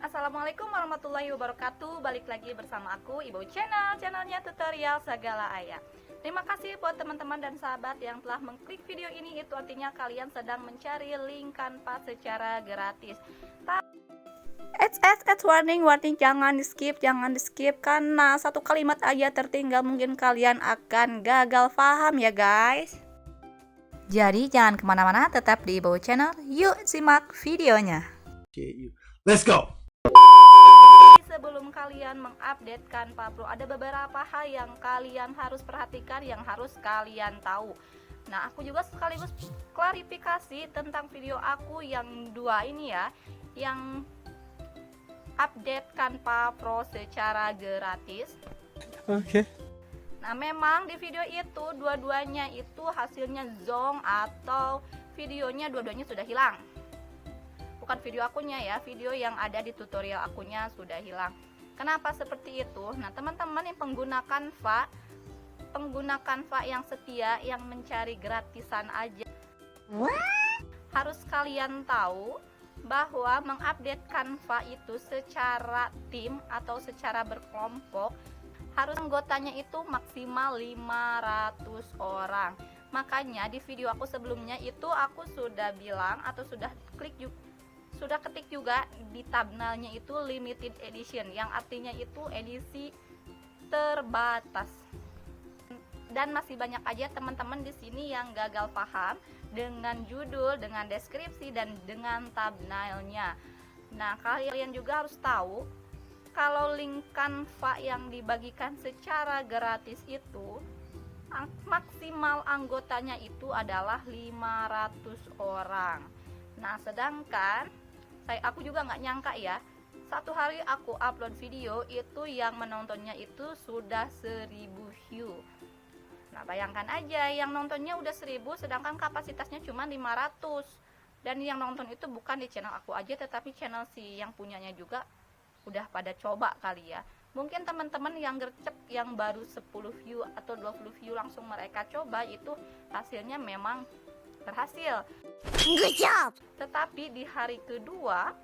Assalamualaikum warahmatullahi wabarakatuh. Balik lagi bersama aku Ibu channelnya tutorial segala ayah. Terima kasih buat teman-teman dan sahabat yang telah mengklik video ini. Itu artinya kalian sedang mencari link Canva secara gratis. Warning, jangan di skip karena satu kalimat aja tertinggal mungkin kalian akan gagal paham ya guys. Jadi jangan kemana-mana, tetap di Ibu Channel. Yuk simak videonya. Let's go. Sebelum kalian mengupdate Canva Pro, ada beberapa hal yang kalian harus perhatikan, yang harus kalian tahu. Nah, aku juga sekaligus klarifikasi tentang video aku yang dua ini ya, yang update Canva Pro secara gratis. Oke. Nah, memang di video itu dua-duanya itu hasilnya zonk atau videonya dua-duanya sudah hilang. Bukan video akunnya ya, video yang ada di tutorial akunnya sudah hilang. Kenapa seperti itu? Nah, teman-teman yang pengguna Canva yang setia, yang mencari gratisan aja, harus kalian tahu bahwa mengupdate Canva itu secara tim atau secara berkelompok, harus anggotanya itu maksimal 500 orang. Makanya di video aku sebelumnya itu aku sudah bilang atau sudah ketik juga di thumbnailnya itu limited edition, yang artinya itu edisi terbatas. Dan masih banyak aja teman-teman di sini yang gagal paham dengan judul, dengan deskripsi, dan dengan thumbnailnya. Nah, kalian juga harus tahu kalau link Canva yang dibagikan secara gratis itu maksimal anggotanya itu adalah 500 orang. Nah, sedangkan aku juga nggak nyangka ya, satu hari aku upload video itu yang menontonnya itu sudah 1000 view. Nah, bayangkan aja, yang nontonnya udah 1000 sedangkan kapasitasnya cuma 500. Dan yang nonton itu bukan di channel aku aja, tetapi channel si yang punyanya juga udah pada coba kali ya. Mungkin teman-teman yang gercep, yang baru 10 view atau 20 view langsung mereka coba, itu hasilnya memang berhasil. Good job. Tetapi di hari kedua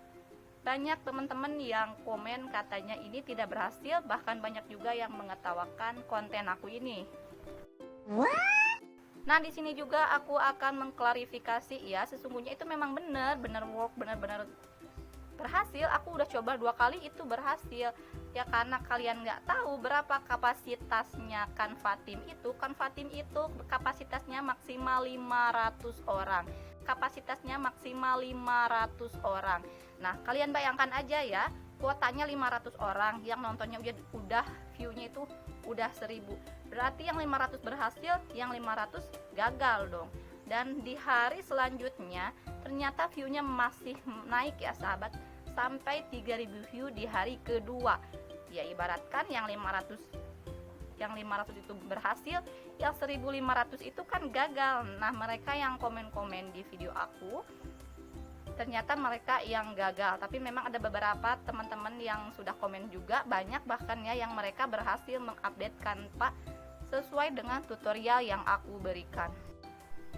banyak teman-teman yang komen katanya ini tidak berhasil, bahkan banyak juga yang mengetawakan konten aku ini. Nah, di sini juga aku akan mengklarifikasi ya, sesungguhnya itu memang benar work, benar berhasil. Aku udah coba 2 kali itu berhasil ya, karena kalian nggak tahu berapa kapasitasnya Canva Team itu. Canva Team itu kapasitasnya maksimal 500 orang. Nah, kalian bayangkan aja ya, kuotanya 500 orang, yang nontonnya udah view-nya itu udah 1000. Berarti yang 500 berhasil, yang 500 gagal dong. Dan di hari selanjutnya ternyata view-nya masih naik ya sahabat, sampai 3000 view di hari kedua. Ya, ibaratkan yang 500 itu berhasil, yang 1500 itu kan gagal. Nah, mereka yang komen-komen di video aku ternyata mereka yang gagal, tapi memang ada beberapa teman-teman yang sudah komen juga, banyak bahkan ya, yang mereka berhasil mengupdate Canva sesuai dengan tutorial yang aku berikan.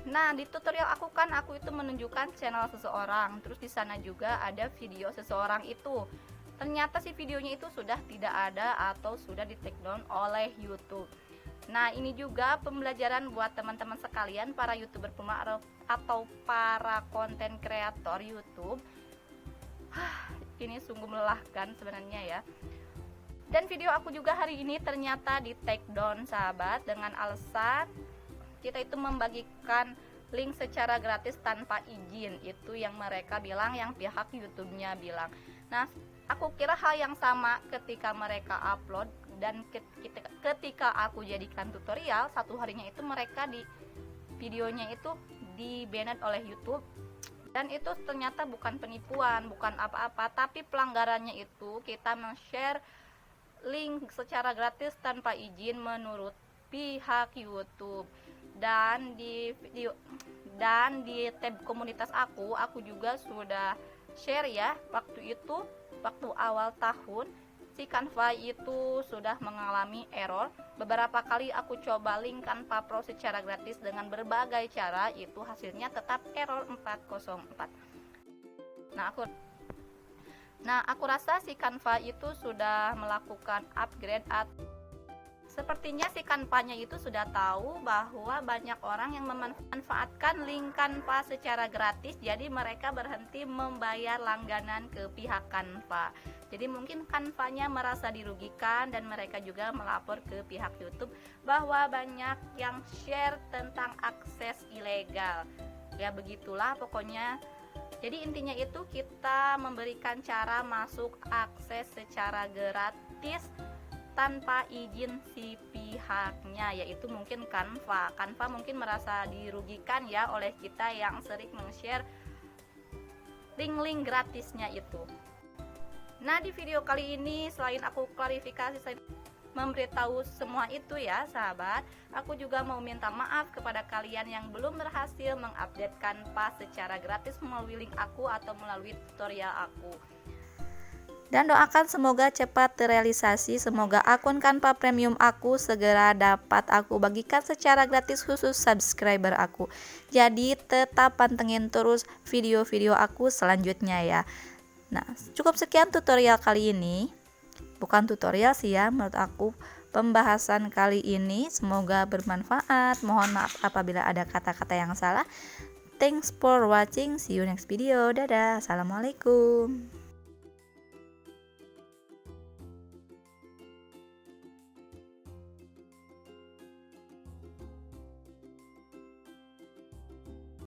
Nah, di tutorial aku itu menunjukkan channel seseorang, terus di sana juga ada video seseorang itu. Ternyata si videonya itu sudah tidak ada atau sudah di take down oleh YouTube. Nah, ini juga pembelajaran buat teman-teman sekalian, para YouTuber pemula atau para konten kreator YouTube. Ini sungguh melelahkan sebenarnya ya. Dan video aku juga hari ini ternyata di take down sahabat, dengan alasan kita itu membagikan link secara gratis tanpa izin. Itu yang mereka bilang, yang pihak YouTube-nya bilang. Nah, aku kira hal yang sama ketika mereka upload dan ketika aku jadikan tutorial, satu harinya itu mereka di videonya itu di-banned oleh YouTube. Dan itu ternyata bukan penipuan, bukan apa-apa, tapi pelanggarannya itu kita men-share link secara gratis tanpa izin menurut pihak YouTube. Dan di tab komunitas aku juga sudah share ya, waktu awal tahun si Canva itu sudah mengalami error. Beberapa kali aku coba link Canva Pro secara gratis dengan berbagai cara, itu hasilnya tetap error 404. Nah, Nah, aku rasa si Canva itu sudah melakukan upgrade sepertinya si Canva-nya itu sudah tahu bahwa banyak orang yang memanfaatkan link Canva secara gratis, jadi mereka berhenti membayar langganan ke pihak Canva. Jadi mungkin Canva-nya merasa dirugikan dan mereka juga melapor ke pihak YouTube bahwa banyak yang share tentang akses ilegal. Ya begitulah pokoknya. Jadi intinya itu kita memberikan cara masuk akses secara gratis tanpa izin si pihaknya, yaitu mungkin Canva. Canva mungkin merasa dirugikan ya oleh kita yang sering meng-share link-link gratisnya itu. Nah, di video kali ini selain aku klarifikasi, selain memberitahu semua itu ya sahabat, aku juga mau minta maaf kepada kalian yang belum berhasil mengupdate Canva secara gratis melalui link aku atau melalui tutorial aku. Dan doakan semoga cepat terrealisasi, semoga akun Canva Premium aku segera dapat aku bagikan secara gratis khusus subscriber aku. Jadi tetap pantengin terus video-video aku selanjutnya ya. Nah, cukup sekian tutorial kali ini. Bukan tutorial sih ya, menurut aku pembahasan kali ini semoga bermanfaat. Mohon maaf apabila ada kata-kata yang salah. Thanks for watching, see you next video. Dadah, assalamualaikum.